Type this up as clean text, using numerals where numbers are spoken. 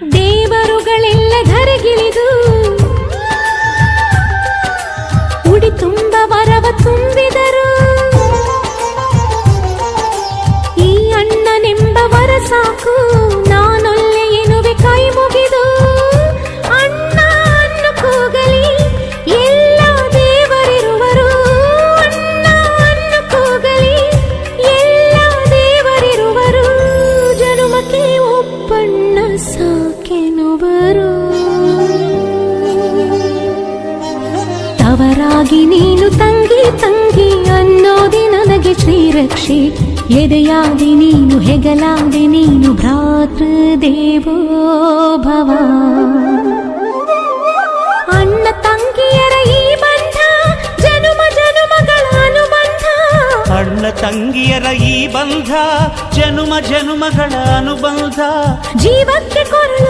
ದೇವರುಗಳೆಲ್ಲ ಧರೆಗಿಳಿದು ಉಡಿ ತುಂಬ ವರವ ತುಂಬಿದರು. ಈ ಅಣ್ಣನೆಂಬ ವರ ಸಾಕು, ನಾನೊಲ್ಲೆ ಎನ್ನುವೆ ಕೈ ಮುಗಿದು. ಅಣ್ಣ ಅನ್ನು ಕೂಗಲಿ ಎಲ್ಲ ದೇವರಿರುವರು, ಅಣ್ಣ ಅನ್ನು ಕೂಗಲಿ ಎಲ್ಲ ದೇವರಿರುವರು. ಜನುಮಕ್ಕೆ ಒಬ್ಬಣ್ಣ ಸಾಕೆನುವರು. ತವರಾಗಿ ನೀನು ತಂಗಿ ತಂಗಿ ಅನ್ನೋದೆ ನನಗೆ ಶ್ರೀರಕ್ಷೆ. ಎದೆಯಾದಿ ನೀನು ಹೆಗಲಾದೆ ನೀನು ಭ್ರಾತೃ ದೇವೋ ಭವ. ಅಣ್ಣ ತಂಗಿಯರ ಈ ಬಂಧ ಜನುಮ ಜನುಮಗಳ ಅನುಬಂಧ. ಅಣ್ಣ ತಂಗಿಯರ ಈ ಬಂಧ ಜನುಮ ಜನುಮಗಳ ಅನುಬಂಧ. ಜೀವಕ್ಕೆ ಕೊರಳು